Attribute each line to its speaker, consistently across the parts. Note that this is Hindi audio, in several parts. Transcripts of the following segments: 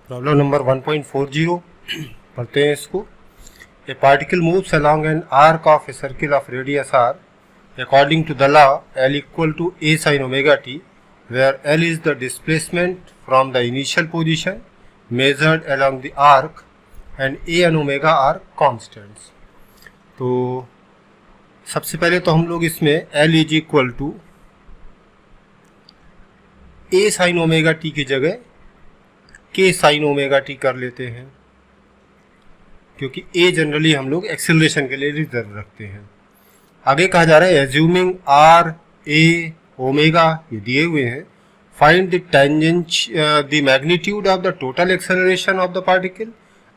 Speaker 1: प्रॉब्लम नंबर 1.40 पढ़ते हैं इसको। ए particle moves along an arc of a circle of radius r according to the law L equal to a sin omega t, where L is the displacement from the initial position measured along the arc and a and omega are constants। तो सबसे पहले तो हम लोग इसमें L is equal to a sin omega t की जगह k sin ओमेगा t कर लेते हैं, क्योंकि a जनरली हम लोग एक्सेलरेशन के लिए रिजर्व रखते हैं। आगे कहा जा रहा है एज्यूमिंग r a ओमेगा ये दिए हुए हैं, find the the magnitude of the total acceleration of the particle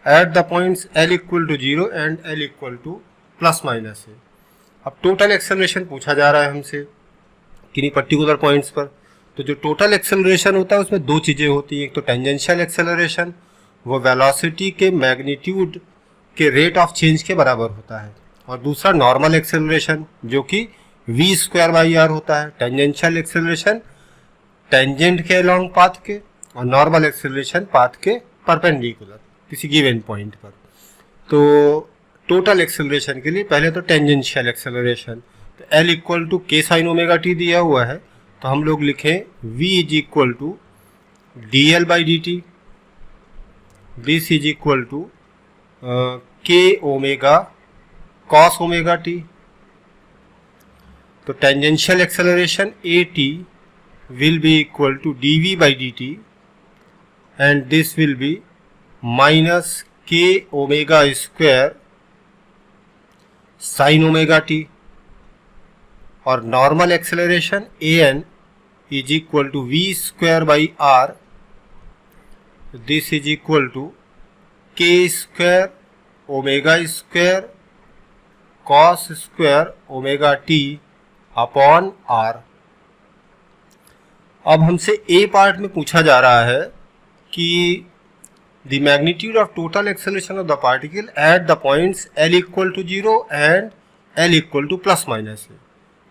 Speaker 1: at the points l equal to 0 and l equal to plus minus है। अब टोटल एक्सेलरेशन पूछा जा रहा है हमसे किन्हीं पर्टिकुलर पॉइंट्स पर। तो जो टोटल एक्सेलरेशन होता है उसमें दो चीज़ें होती हैं, एक तो टेंजेंशियल एक्सेलरेशन, वो वेलोसिटी के मैग्नीट्यूड के रेट ऑफ चेंज के बराबर होता है, और दूसरा नॉर्मल एक्सेलरेशन जो कि v स्क्वायर बाई आर होता है। टेंजेंशियल एक्सेलरेशन टेंजेंट के अलॉन्ग पाथ के, और नॉर्मल एक्सेलरेशन पाथ के परपेंडिकुलर किसी गिवन पॉइंट पर। तो टोटल एक्सेलरेशन के लिए पहले तो टेंजेंशियल एक्सेलरेशन, तो L equal to k sine omega t दिया हुआ है, तो हम लोग लिखें v is equal to d l by d t, this is equal to k omega cos omega t. तो tangential acceleration a t will B equal to d v by d t, and this will be minus k omega square sine omega t. और normal acceleration a n is equal to v square by r, this is equal to k square omega square cos square omega t upon r. अब हमसे ए पार्ट में पूछा जा रहा है कि the magnitude of total acceleration of the particle at the points L equal to 0 and L equal to plus minus है।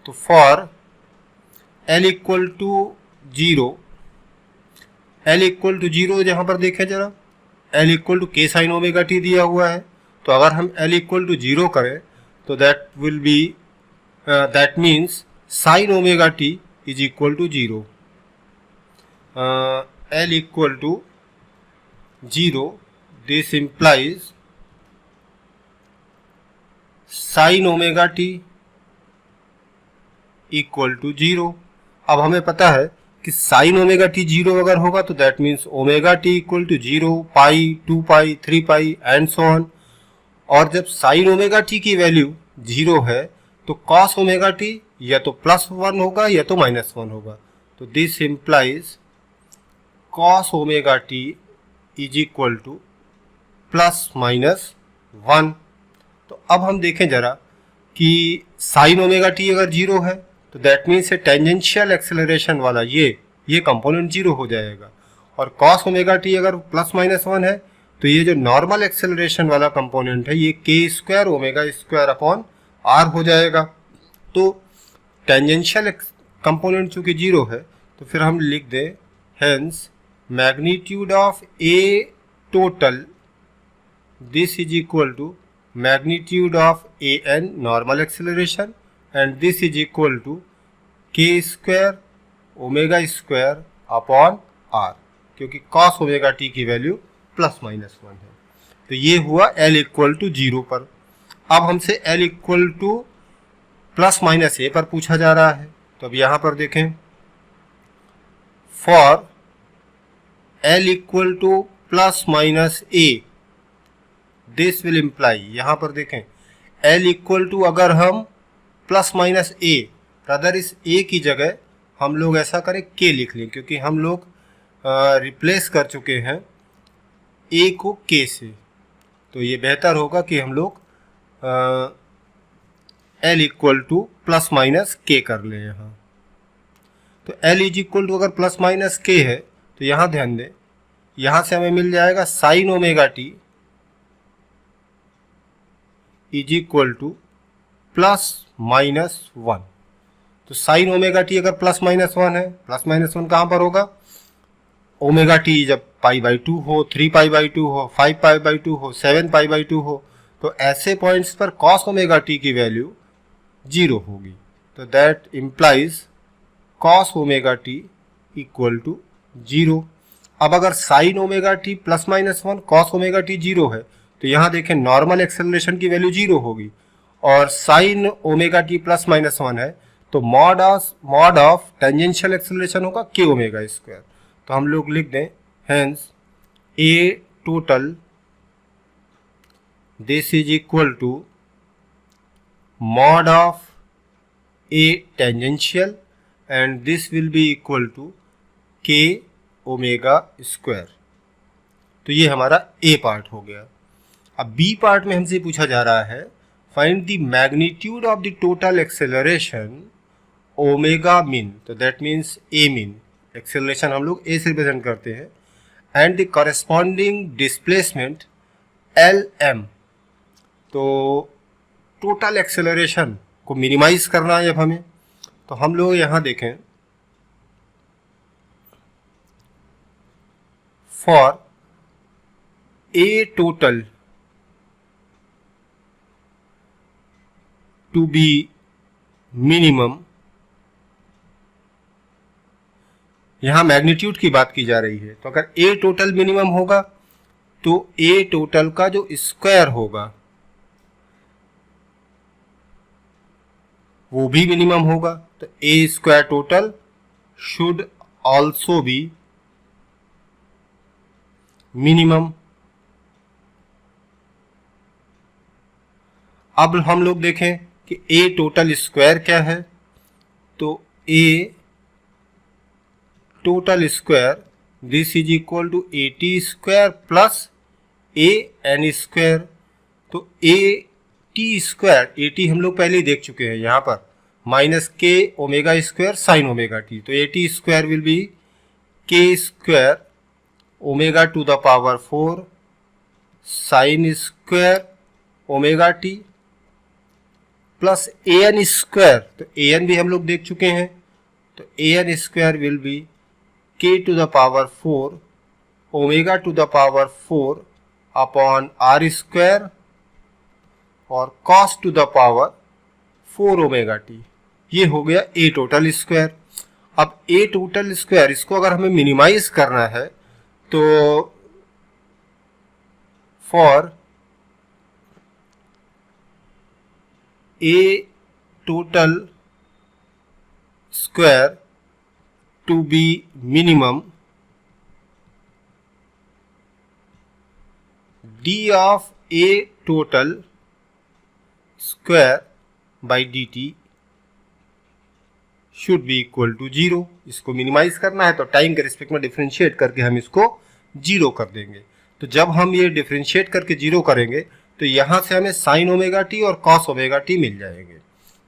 Speaker 1: तो for L equal to 0, L equal to 0 जहाँ पर देखें जरा, L equal to k sine omega t दिया हुआ है, तो अगर हम L इक्वल टू 0 करें तो that means sine omega t is equal to 0। L equal to 0, this implies sine omega t equal to 0। अब हमें पता है कि साइन ओमेगा टी 0 अगर होगा तो that means omega t equal to 0, pi, 2 pi, 3 pi and so on. और जब साइन ओमेगा टी की वैल्यू 0 है तो कॉस ओमेगा टी या तो +1 होगा या तो -1 होगा। तो this implies cos omega t is equal to +-1। तो अब हम देखें जरा कि साइन ओमेगा टी अगर 0 है तो दैट मीन्स टेंजेंशियल एक्सेलरेशन वाला ये कंपोनेंट 0 हो जाएगा, और कॉस ओमेगा टी अगर +-1 है तो ये जो नॉर्मल एक्सेलरेशन वाला कंपोनेंट है ये k square omega square upon r हो जाएगा। तो टेंजेंशियल कंपोनेंट चूंकि 0 है तो फिर हम लिख दें hence magnitude of a total, this is equal to magnitude of a n normal acceleration, and this is equal to k square omega square upon r, क्योंकि कॉस ओमेगा टी की वैल्यू +-1 है। तो ये हुआ L इक्वल टू 0 पर। अब हमसे L इक्वल टू +-a पर पूछा जा रहा है, तो अब यहाँ पर देखें for L equal to +-a, this will imply, यहाँ पर देखें L इक्वल टू अगर हम +-a अदर इस a की जगह हम लोग ऐसा करें k लिख लें, क्योंकि हम लोग रिप्लेस कर चुके हैं a को k से, तो ये बेहतर होगा कि हम लोग L इक्वल टू +-k कर लें यहाँ। तो L इज इक्वल टू अगर +-k है तो यहाँ ध्यान दें, यहाँ से हमें मिल जाएगा sine omega t is equal to +-1। तो साइन ओमेगा टी अगर +-1 है, +-1 कहाँ पर होगा, ओमेगा टी जब π/2 हो, 3π/2 हो, 5π/2 हो, 7π/2 हो, तो ऐसे पॉइंट्स पर cos ओमेगा टी की वैल्यू 0 होगी। तो that implies cos omega t equal to 0। अब अगर sin omega t +-1 cos omega t 0 है, तो यहाँ देखें नॉर्मल एक्सेलरेशन की वैल्यू 0 होगी, और sin ओमेगा टी +-1 है तो मॉड ऑफ टेंजेंशियल एक्सेलरेशन होगा k ओमेगा स्क्वायर। तो हम लोग लिख दें hence a total this is equal to mod of a tangential and this will be equal to k omega square. तो ये हमारा a पार्ट हो गया। अब b पार्ट में हमसे पूछा जा रहा है find the magnitude of the total acceleration omega mean. तो that means a mean, acceleration हम लोग a से रिप्रेजेंट करते हैं, and the corresponding displacement LM। तो टोटल एक्सेलरेशन को मिनिमाइज करना है जब हमें, तो हम लोग यहाँ देखें for A total to be minimum, यहाँ मैग्नीट्यूड की बात की जा रही है, तो अगर A टोटल मिनिमम होगा तो A टोटल का जो स्क्वायर होगा वो भी मिनिमम होगा। तो A square total should also be minimum. अब हम लोग देखें कि A टोटल स्क्वायर क्या है, तो A total square this is equal to AT square plus AN square. तो AT स्क्वायर, AT हम लोग पहले ही देख चुके हैं यहाँ पर, minus k omega square sine omega t. तो AT square will be k square omega to the power 4 sine square omega t plus AN square. तो AN भी हम लोग देख चुके हैं, तो AN square will be k to the power 4 omega to the power 4 upon R square और cos to the power 4 omega t. ये हो गया A टोटल स्क्वायर। अब A टोटल स्क्वायर इसको अगर हमें मिनिमाइज करना है तो for A total square to be minimum, d of A total square by dt should be equal to 0। इसको मिनिमाइज करना है तो टाइम के रिस्पेक्ट में डिफरेंशिएट करके हम इसको 0 कर देंगे। तो जब हम ये डिफरेंशिएट करके 0 करेंगे तो यहाँ से हमें साइन ओमेगा टी और कॉस ओमेगा टी मिल जाएंगे,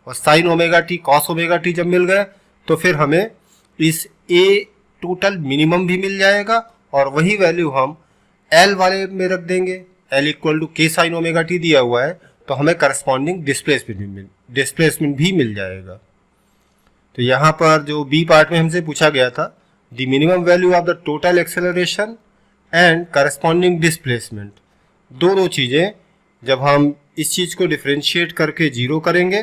Speaker 1: और sign omega T cos omega T जब मिल गए तो फिर हमें इस A टोटल मिनिमम भी मिल जाएगा, और वही वैल्यू हम L वाले में रख देंगे। L equal to k sine omega t दिया हुआ है, तो हमें करस्पॉन्डिंग डिस्प्लेसमेंट भी मिल जाएगा। तो यहाँ पर जो B पार्ट में हमसे पूछा गया था the minimum value of the total acceleration and corresponding displacement, दोनों चीज़ें जब हम इस चीज़ को डिफरेंशिएट करके 0 करेंगे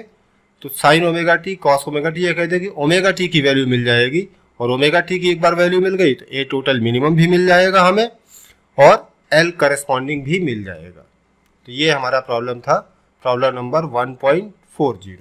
Speaker 1: तो sign omega T cos omega T, यह कह देगी ओमेगा टी की वैल्यू मिल जाएगी, और ओमेगा टी की एक बार वैल्यू मिल गई तो A टोटल मिनिमम भी मिल जाएगा हमें, और L करस्पॉन्डिंग भी मिल जाएगा। तो ये हमारा प्रॉब्लम था, प्रॉब्लम नंबर 1.40।